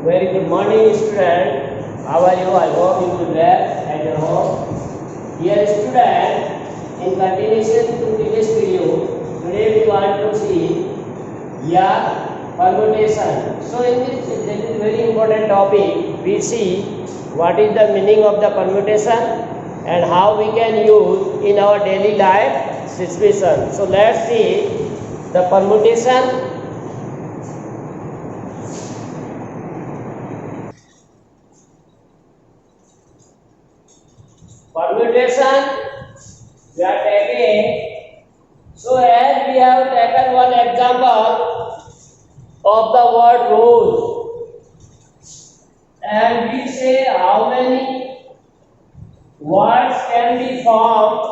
Very good morning, student. How are you? I hope you will well at your home. Dear student, in continuation to previous video, today we want to see permutation. So in this is very important topic. We see what is the meaning of the permutation and how we can use in our daily life situation. So let's see the permutation. Permutation we are taking. So as we have taken one example of the word rose, and we say how many words can be formed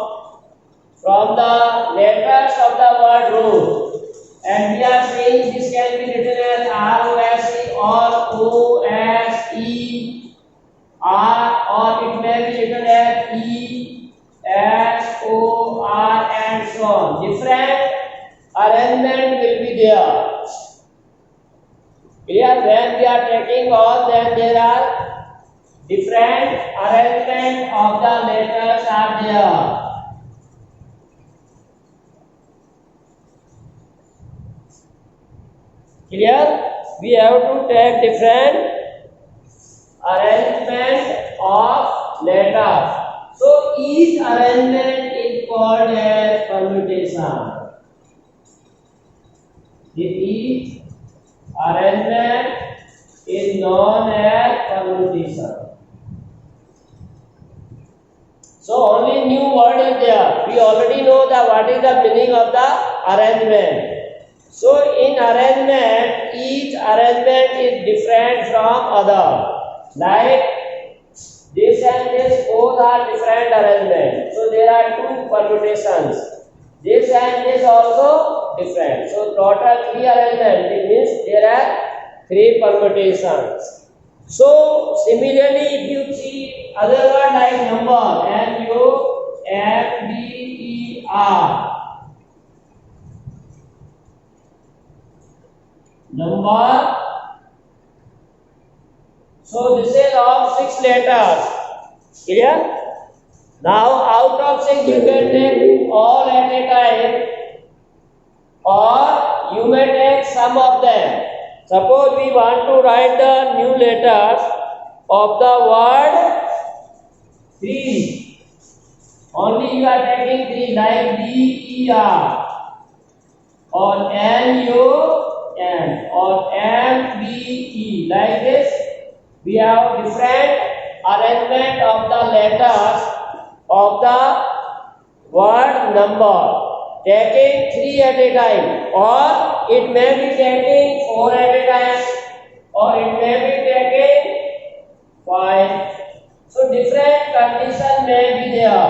from the letters of the word rose, and we are saying this can be written as R-O-S-E or O-S-E R, or it may be written as E, S, O, R and so on. Different arrangement will be there. Here when we are taking all, then there are different arrangement of the letters are there. Clear? We have to take different arrangement of letters. So each arrangement is called as permutation. Each arrangement is known as permutation. So only new word is there. We already know that what is the meaning of the arrangement. So in arrangement, each arrangement is different from other. Like this and this both are different arrangements. So there are two permutations. This and this also different. So total 3 arrangements. It means there are 3 permutations. So similarly, if you see other word like number, N-U-M-B-E-R, number. So this is of 6 letters. Clear? Now out of 6 you can take all at a time, or you may take some of them. Suppose we want to write the new letters of the word 3. Only you are taking 3 like B-E-R or N-U-M or M-B-E like this. We have different arrangement of the letters of the word number. Taking 3 at a time, or it may be taking 4 at a time, or it may be taking 5. So different condition may be there.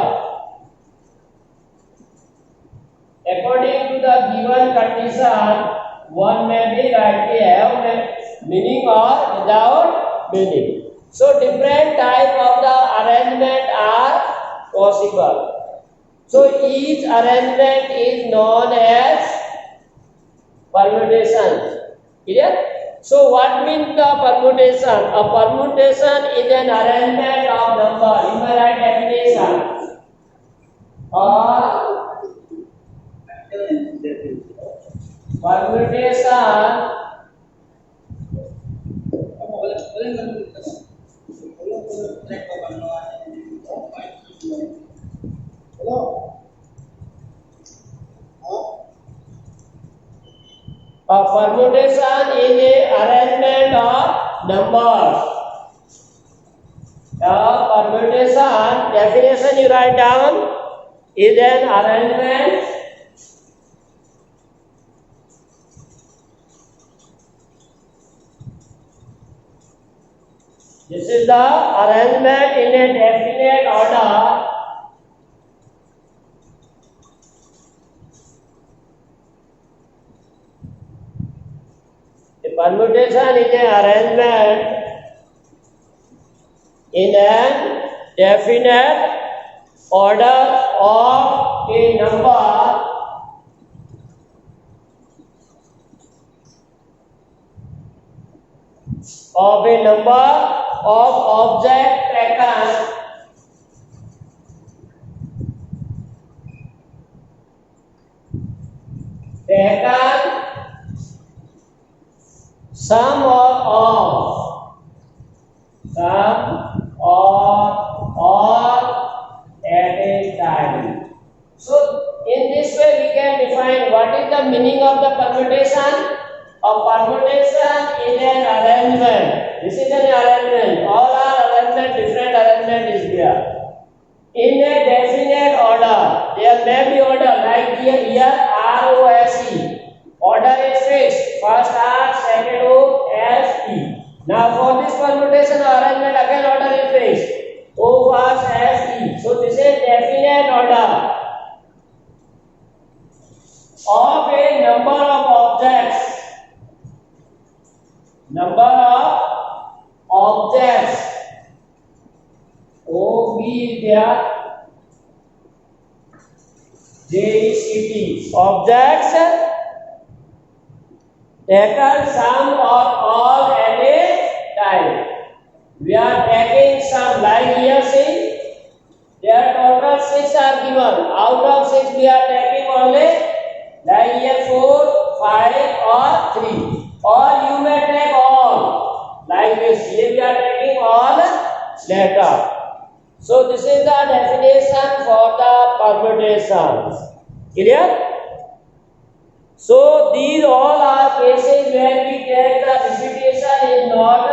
According to the given condition, one may be rightly have meaning or without meaning. So different type of the arrangement are possible. So each arrangement is known as permutation. Clear? So what means the permutation? A permutation is an arrangement of number. You may write definition. Or permutation a permutation is an arrangement of numbers. A permutation definition you write down is an arrangement this is the arrangement in a definite order permutation is an arrangement in a definite order of a number of a number of objects taken some or all at a time. So in this way we can define what is the meaning of the permutation. A permutation is an arrangement. This is an arrangement. All are arrangement, different arrangement is there. In a definite order, there may be order like here ROSE. Order is fixed. First R, second O, S, E. Now for this permutation or arrangement, again order is fixed. O first, S, E. So this is definite order of a number of objects. Number of objects. O B there. JECT. Objects taken some or all at a time. We are taking some, like here see, there total 6 are given. Out of 6 we are taking only, like here 4, 5 or 3. Or you may take all. Like this, here we are taking all later. So this is the definition for the permutations. Clear? So these all are cases where we take the repetition is not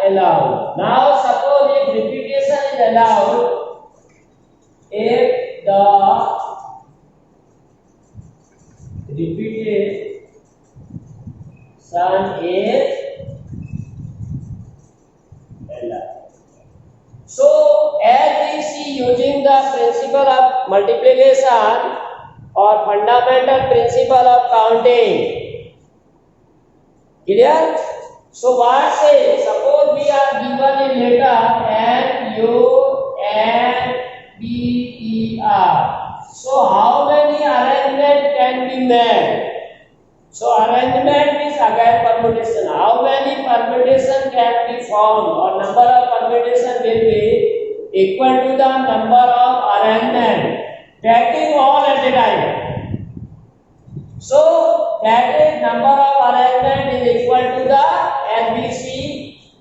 allowed. Now suppose if repetition is allowed, if the repetition is allowed. So as we see using the principle of multiplication or fundamental principle of counting. Clear? So what say? Suppose we are given a letter NUMBER. So how many arrangements can be made? So arrangement is again permutation. How many permutation can be formed, or number of permutation will be equal to the number of arrangement taking all at a time. So that is number of arrangement is equal to the NBC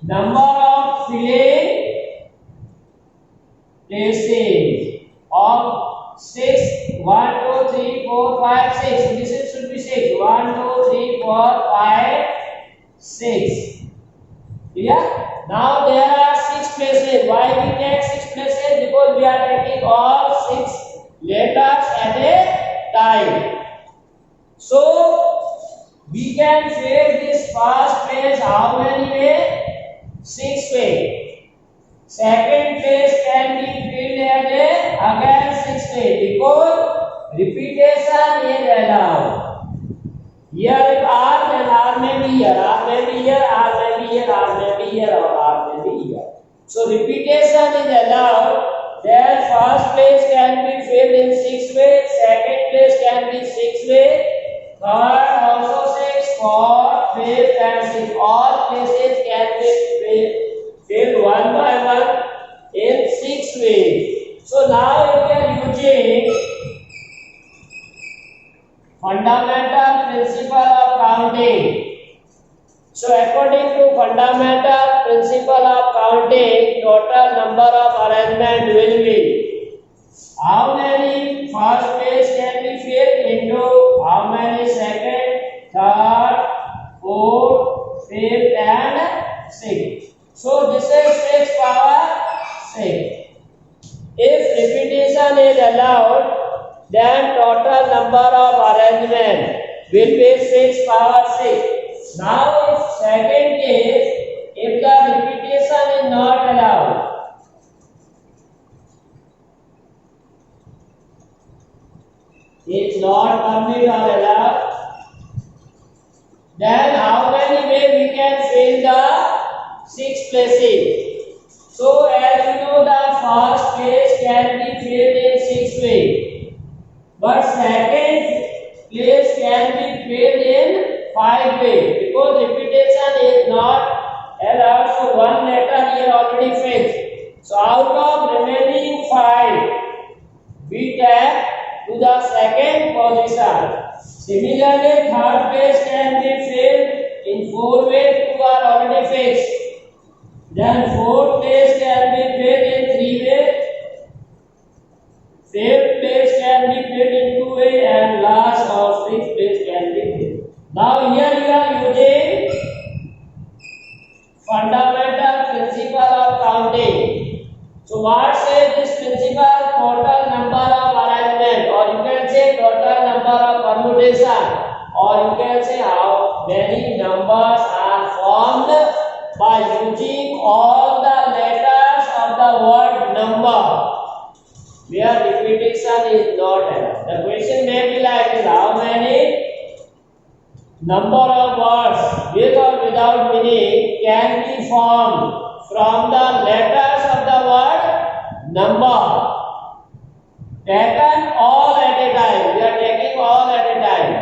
number of filling places of 6. 1, 2, 3, 4, 5, 6. So this should be 6. 1, 2, 3, 4, 5, 6. Yeah. Now there are 6 places. Why we take 6 places? Because we are taking all 6 letters at a time. So we can fill this first place how many way? 6 way. Second place can be filled at a again 6 way because repetition is allowed. Here if R, then R may be here, R may be here, R may be here, R may be here, or R may be here. So repetition is allowed. Then first place can be filled in 6 way, second place can be 6 way, third also 6, fourth, fifth and 6. All places can be filled one by one in 6 ways. So now we are using fundamental principle of counting. So according to fundamental principle of counting, total number of arrangement will be how many first place can be filled into how many second, third, fourth, fifth and sixth. So this is 6 power 6. If repetition is allowed, then total number of arrangement will be 6 power 6. Now if second case, if the repetition is not allowed, is not permitted or allowed, then how many way we can fill the 6 places? So as you know, the first place can be filled in 6 ways, but second place can be filled in 5 ways because repetition is not allowed. So out of remaining 5, we take to the second position. Similarly, third place can be filled in 4 ways. 2 are already fixed. Then fourth place can be filled in 3 ways. Fifth place can be filled in 2 ways, and last or sixth place can be filled. Now here you are using fundamental principle of counting. So what says this principle? Total number of arrangement, or you can say total number of permutation, or you can say how many numbers are formed by using all the letters of the word number, where repetition is not enough. The question may be like this: how many number of words with or without meaning can be formed from the letters of the word number? Taken all at a time. We are taking all at a time.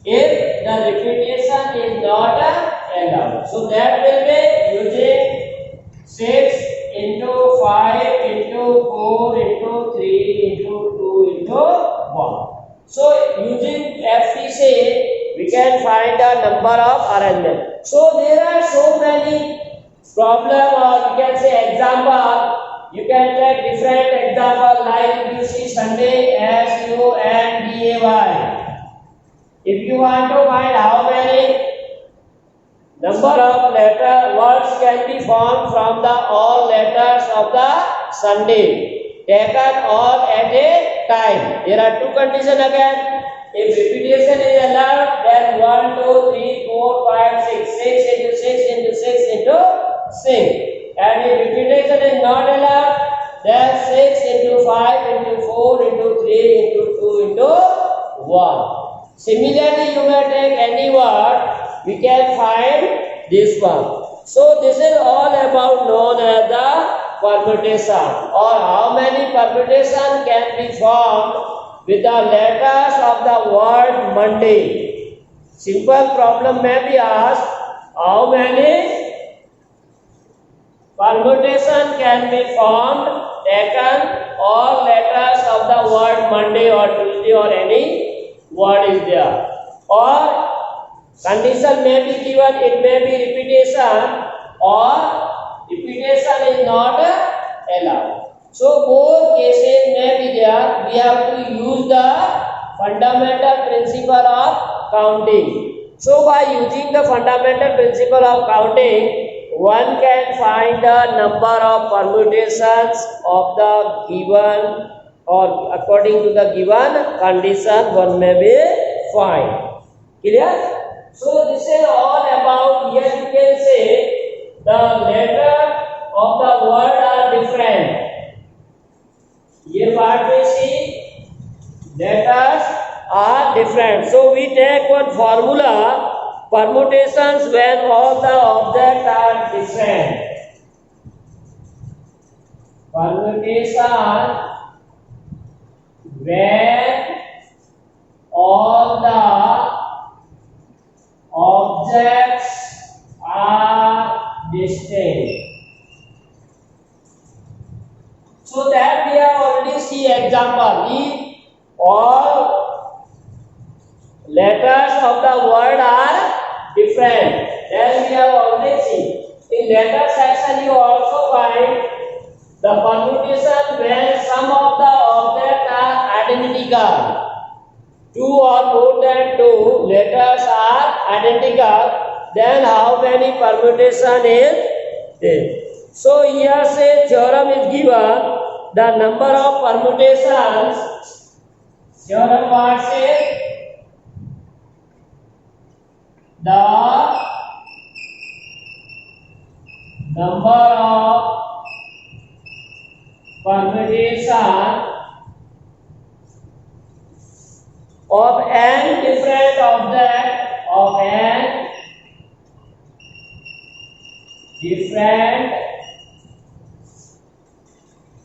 If the repetition is not allowed, so that will be using 6 into 5 into 4 into 3 into 2 into 1. So using FTC, we can find the number of arrangement. So there are so many problems, or you can say example. You can take different example, like you see Sunday, SUNDAY. If you want to find how many number of letter words can be formed from the all letters of the Sunday, taken all at a time. There are two conditions again. If repetition is allowed, then 1, 2, 3, 4, 5, 6. 6 into 6 into 6 into 6. And if repetition is not allowed, then 6 into 5 into 4 into 3 into 2 into 1. Similarly, you may take any word, we can find this one. So this is all about known as the permutation, or how many permutation can be formed with the letters of the word Monday. Simple problem may be asked: how many permutation can be formed, taken all letters of the word Monday or Tuesday or any word is there? Or condition may be given, it may be repetition, or repetition is not allowed. So both cases may be there. We have to use the fundamental principle of counting. So by using the fundamental principle of counting, one can find the number of permutations of the given, or according to the given condition, one may be find. Clear? So this is all about, here you can say the letter of the word are different. ये part में see letters are different. So we take one formula: permutations when all the objects are different. Permutation when all the objects are distinct. So that we have already seen example. If all letters of the word are different, then we have already seen. In letter section you also find the permutation when some of the objects are identical. 2 or more than 2 letters are identical, then how many permutation is there? So here say theorem is given, the number of permutations, theorem what says? The number of permutation of n different objects, of n different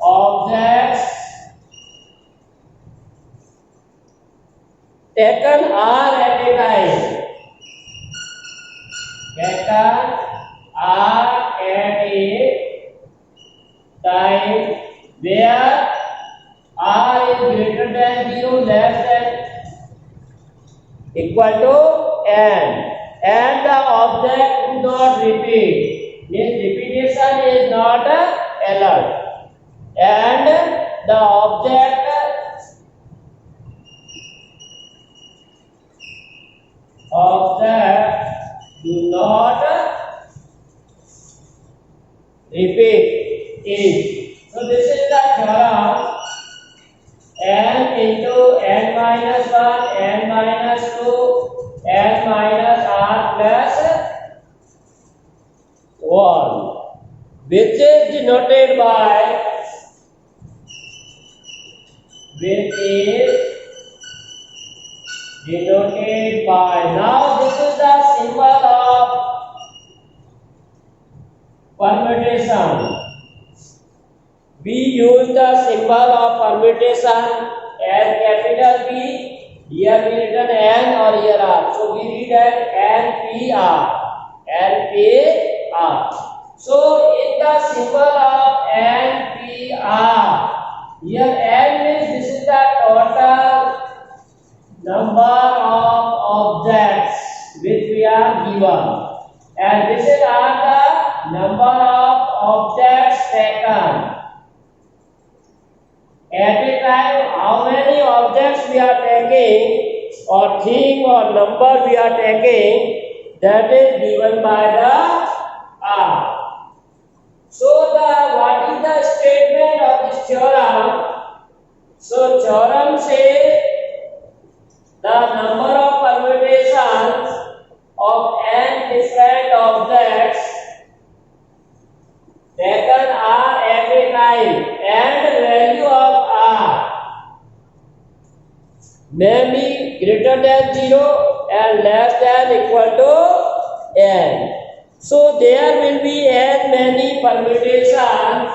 objects taken are at a time. Taken are at a time where r is greater than 0, less than equal to n, and the object do not repeat, means repetition is not allowed, and the object do not repeat is. So this is the theorem n into n minus 1, n minus 2, n minus r plus 1, which is denoted by now this is the symbol of permutation. We use the symbol of permutation as capital P. Here we written N or here R. So we read as NPR. NPR. So in the symbol of NPR, here N means this is the total number of objects which we are given, and this is the number of objects taken. At a time, how many objects we are taking, or thing or number we are taking, that is given by the R. So what is the statement of this theorem? So theorem says the number of permutations of n different objects taken are at a time, and the value of r may be greater than 0 and less than equal to n. So there will be as many permutations.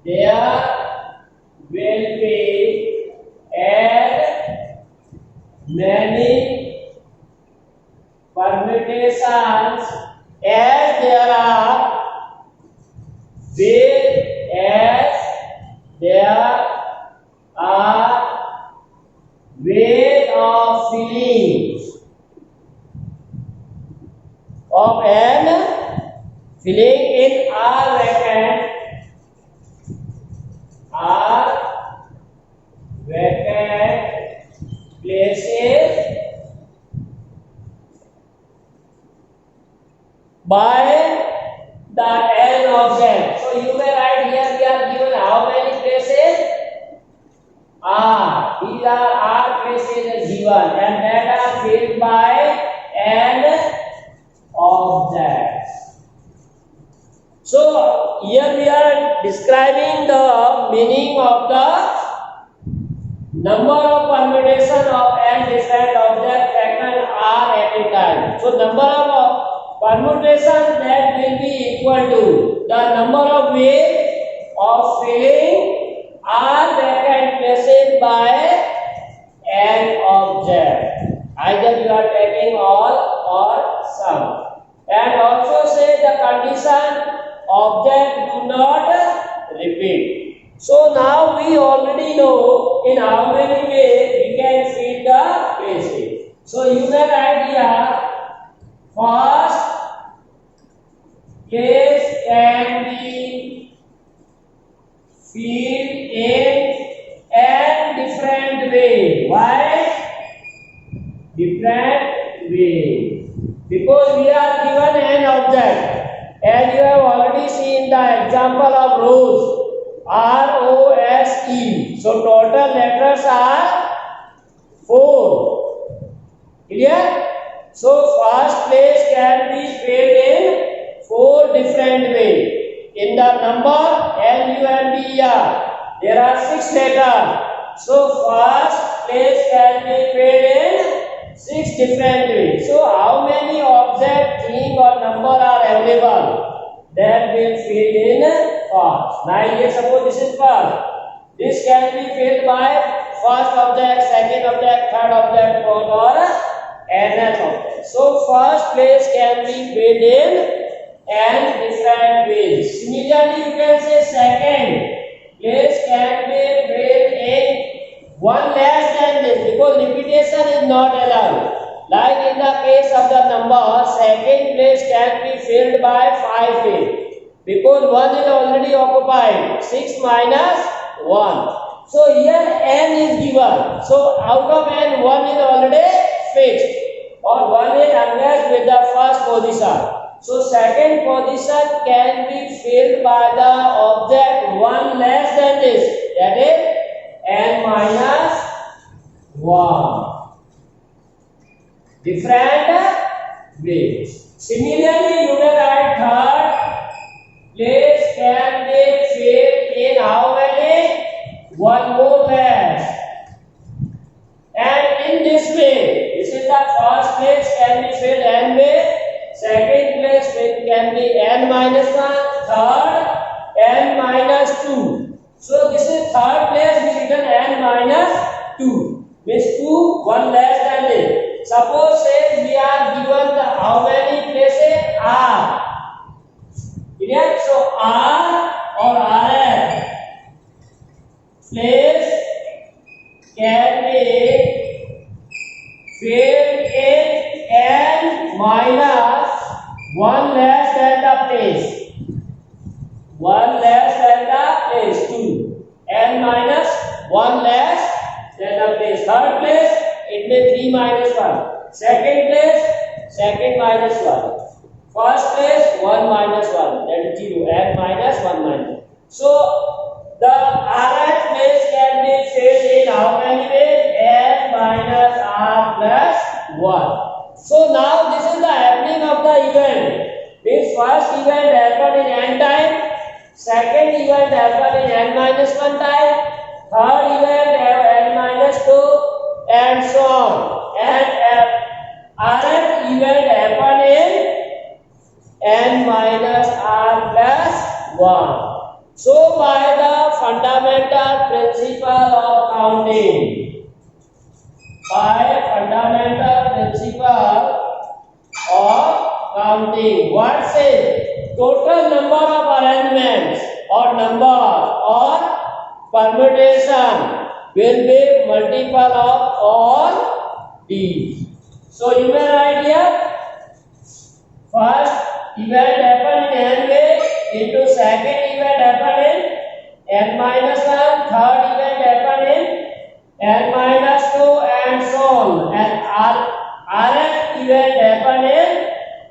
There will be as many permutations as there are weight of fillings of n filling in r vacant places by the n object. So you may write here we are given how many places? R. These are R places given, and that are filled by n objects. So here we are describing the meaning of the number of permutation of n different objects taken R at a time. So number of permutations that will be equal to the number of ways of filling R vacant places by an object. Either you are taking all or some. And also say the condition object do not repeat. So now we already know in how many ways we can fill the places. So you may write here first place can be filled in n different way. Why? Different way. Because we are given an object. As you have already seen the example of rose, R-O-S-E. So total letters are 4. Clear? So first place can be filled in 4 different ways. In the number N-U-M-B-E-R, there are 6 letters. So first place can be filled in 6 different ways. So how many object, thing or number are available? That will fill in first. Now here suppose this is first. This can be filled by first object, second object, third object, fourth or nth object. So first place can be filled in n different ways. Similarly, you can say second place can be filled in one less than this because repetition is not allowed. Like in the case of the number, second place can be filled by 5 ways because 1 is already occupied. 6 minus 1. So here n is given. So out of n, 1 is already fixed or 1 is unmatched with the first position. So second position can be filled by the object 1 less than this, that is n minus 1. Different ways. Similarly, you may write third place can be filled in how many? 1 more less. And in this way, this is the first place can be filled n way. Second place can be n minus 1, third n minus 2. So this is third place we written n minus 2. Means 2, 1 less than this. Suppose say we are given the how many places r. Clear? So r or rn place can be filled in n minus 1 less than the place. 1 less than the place. 2. n minus 1 less than the place. Third place, it may 3 minus 1. Second place, second minus 1. First place, 1 minus 1. That is 0. n minus 1 minus. So, the rth place can be filled in how many ways? n minus r plus 1. So now this is the happening of the event. Means first event happened in n time, second event happened in n minus 1 time, third event n minus 2, and so on. And rth event happened in n minus r plus 1. So by the fundamental principle of counting, what says total number of arrangements or number or permutation will be multiple of all these. So you may write here first event happened in n way, into second event happened in n minus 1, third event happened in n minus 2, and so on. And rth event happened in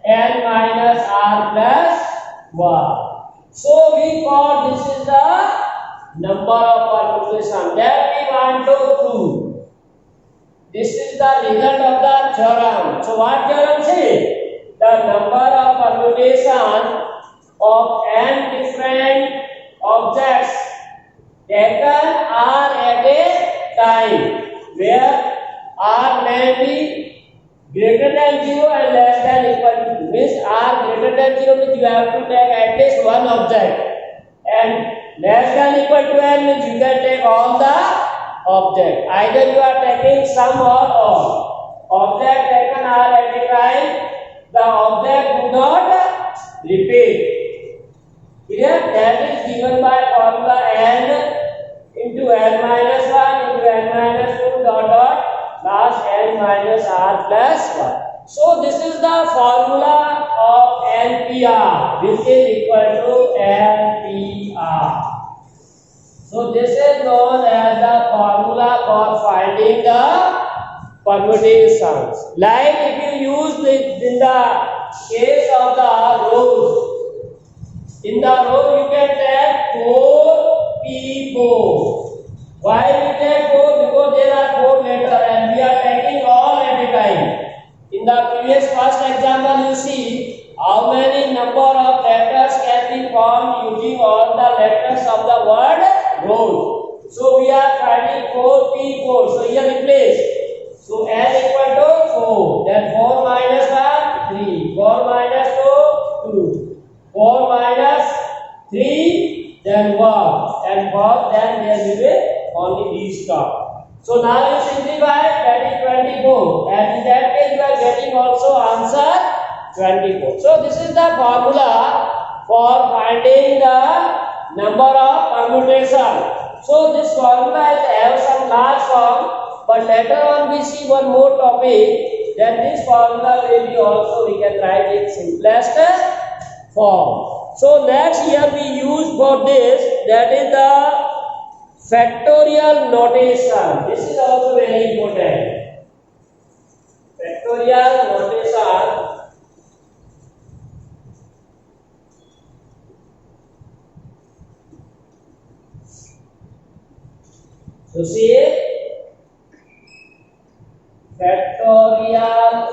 n minus r plus 1. So we call this is the number of permutation that we want to prove. This is the result of the theorem. So what theorem says? The number of permutation of n different objects taken are at a time where r may be greater than 0 and less than equal to 2. Means r greater than 0 means you have to take at least one object, and less than equal to n means you can take all the object. Either you are taking some or all. Object taken are at a time, the object do not repeat. Here that is given by formula n into n minus 1 into n minus 2 dot plus n minus r plus 1. So this is the formula of NPR, which is equal to NPR. So this is known as the formula for finding the permutations. Like if you use it in the case of the rows. In the row you can take 4p4. Why we take 4? Because there are 4 letters and we are taking all at a time. In the previous first example you see how many number of letters can be formed using all the letters of the word rows. So we are finding 4p4. So here replace. So n equal to 4. Then 4 minus 1, 3. 4 minus 2, 2. 4 minus 3, then 1. And 1, then there will be only these terms. So now you simplify, that is 24. And in that case you are getting also answer 24. So this is the formula for finding the number of permutation. So this formula has some large form, but later on we see one more topic, then this formula will be also we can write in simplest form. So next here we use for this, that is the factorial notation. This is also very important. Factorial notation. So see, factorial.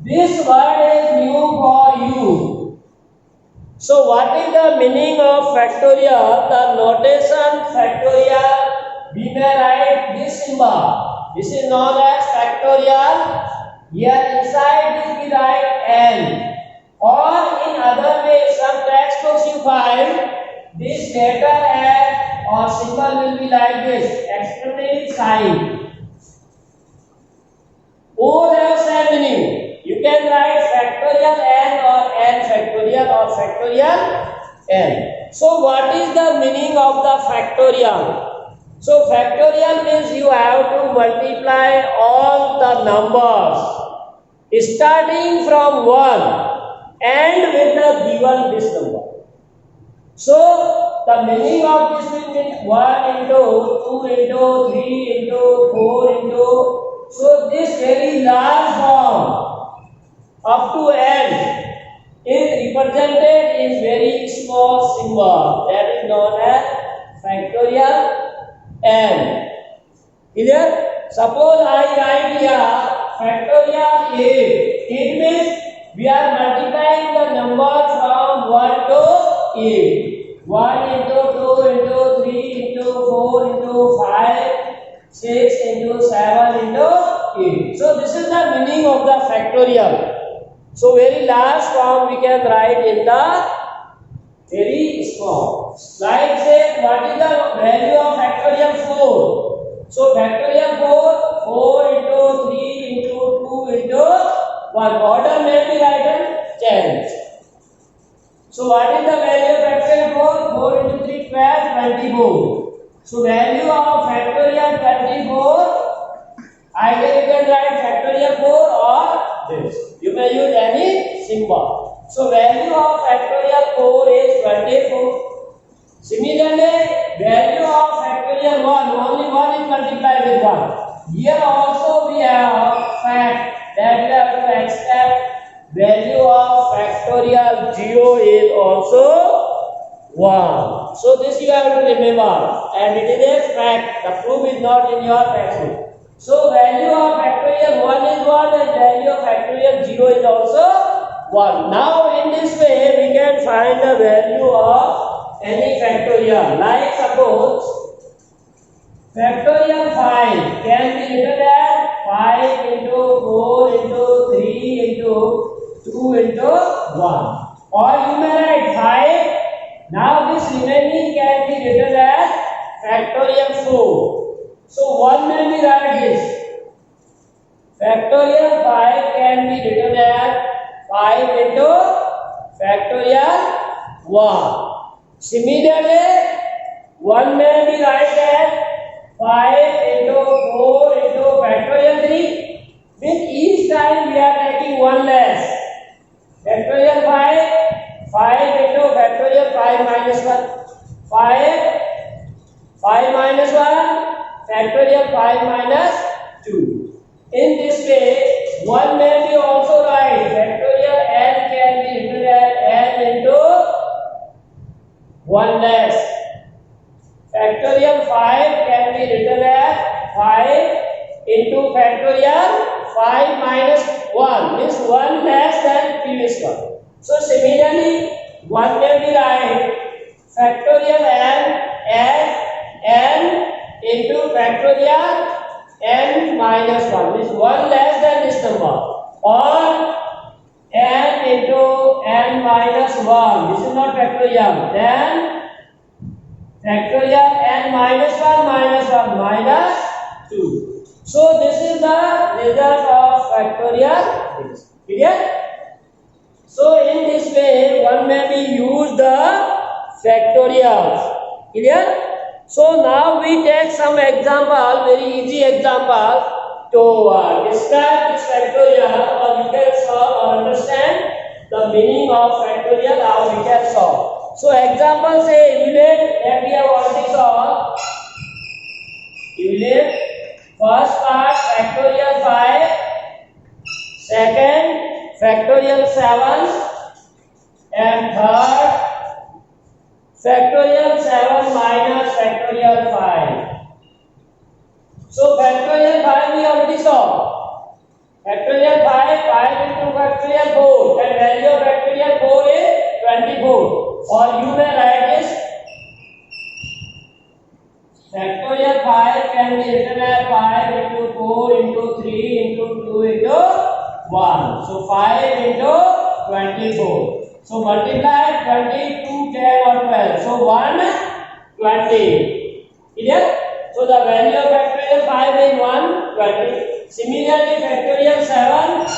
This word is new for you. So what is the meaning of factorial? The notation factorial, we may write this symbol. This is known as factorial. Here inside this we write n. Or in other way, some textbooks you find this letter n or symbol will be like this, exclamation sign. All have same meaning. You can write factorial n or n factorial or factorial n. So what is the meaning of the factorial? So factorial means you have to multiply all the numbers starting from 1 and with the given this number. So the meaning of this will be 1 into 2 into 3 into 4 into. So this very large form up to n is represented in very small symbol, that is known as factorial n. Clear? Suppose I write here factorial 8. It means we are multiplying the number from 1 to 8. 1 into 2 into 3 into 4 into 5, 6 into 7 into 8. So this is the meaning of the factorial. So very large form we can write in the very small. Like say, what is the value of factorial 4? So factorial 4 into 3 into 2 into 1. Order may be written 10. So what is the value of factorial 4? 4 into 3, 12, 24. So value of factorial 24, either you can write factorial 4 or this. You may use any symbol. So value of factorial 4 is 24. Similarly, value of factorial 1, only 1 is multiplied with 1. Here also we have fact that we have to accept. Value of factorial 0 is also 1. So this you have to remember, and it is a fact. The proof is not in your textbook. So value of factorial 1 is 1 and value of factorial 0 is also 1. Now in this way we can find the value of any factorial. Like suppose factorial 5 can be written as 5 into 4 into 3 into 2 into 1. Or you may write 5. Now this remaining can be written as factorial 4. So 1 may be write this. Factorial 5 can be written as 5 into factorial 1. Similarly, 1 may be write as 5 into 4 into factorial 3. With each time we are taking 1 less. Factorial 5 into factorial 5 minus 1. 5 minus 1, factorial 5 minus 2. In this way, 1 may be also right. Factorial n can be written as n into 1 less. Factorial 5 can be written as 5 into factorial 5 minus 1, means 1 less than previous one. So similarly, 1 may be right factorial n as n into factorial n minus 1, means 1 less than this number, or n into n minus 1. This is not factorial. Then factorial n minus 1 minus 1 minus 2. So this is the result of factorial. Clear? So in this way one may be use the factorials. Clear? So now we take some example, very easy example to describe this factorial, or you can solve or understand the meaning of factorial, how we can solve. So example say evaluate that we have already solved. Evaluate first part factorial 5, second factorial 7, and third factorial 7 minus factorial 5. So factorial 5 we already saw. Factorial 5 into factorial 4, and value of factorial 4 is 24. Or you may write this factorial 5 can be written as 5 into 4 into 3 into 2 into 1. So 5 into 24. So multiply 20, 2, 10 or 12. So 120. Clear? So the value of factorial 5 is 120. Similarly factorial 7.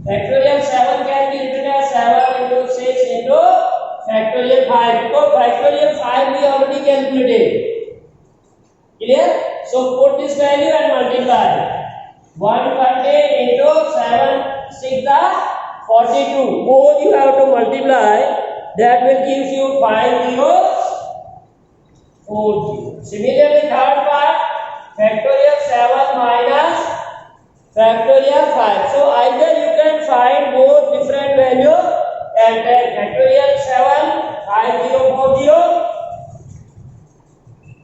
Factorial 7 can be written as 7 into 6 into factorial 5. Because factorial 5 we already calculated. Clear? So put this value and multiply. 120 into 7, 6 are 42. Both you have to multiply. That will give you 5040. Similarly, third part, factorial 7 minus factorial 5. So either you can find both different values and then factorial 7 5040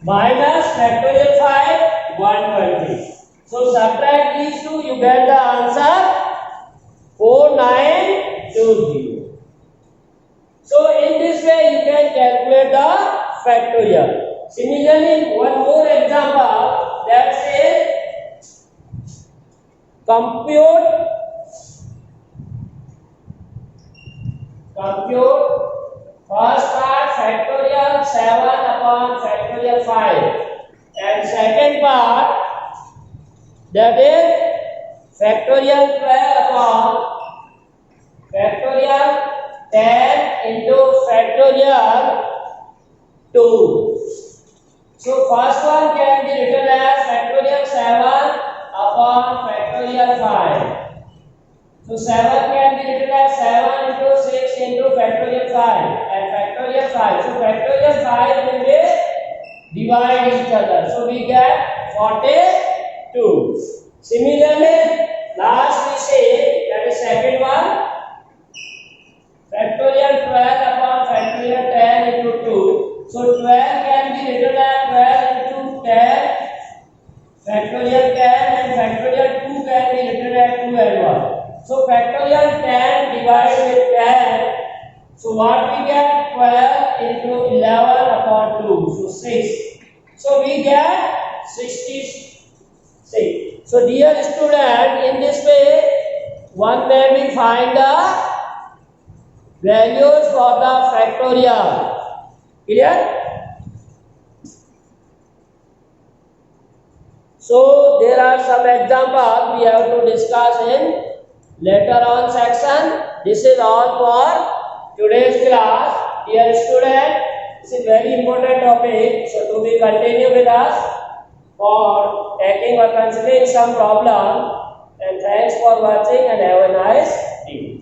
minus factorial 5 120. So subtract these two, you get the answer 4920. So in this way you can calculate the factorial. Similarly, one more example, that says compute first part factorial 7 upon factorial 5, and second part, that is factorial 12 upon factorial 10 into factorial 2. So first one can be written as factorial 7 upon factorial 5. So 7 can be written as 7 into 6 into factorial 5 and factorial 5. So factorial 5 will be divide each other. So we get 42. Similarly, last we say, that is second one, factorial 12 upon factorial 10 into 2. So 12 can be written as 12 into 10 factorial 10 and factorial 2 can be written as 2 and 1. So factorial 10 divided with 10. So what we get? 12 into 11 upon 2. So 6. So we get 66. So dear student, in this way one may find the values for the factorial. Clear? So there are some examples we have to discuss in later on section. This is all for today's class. Dear student, this is very important topic. So to be continue with us for taking or considering some problem. And thanks for watching and have a nice day.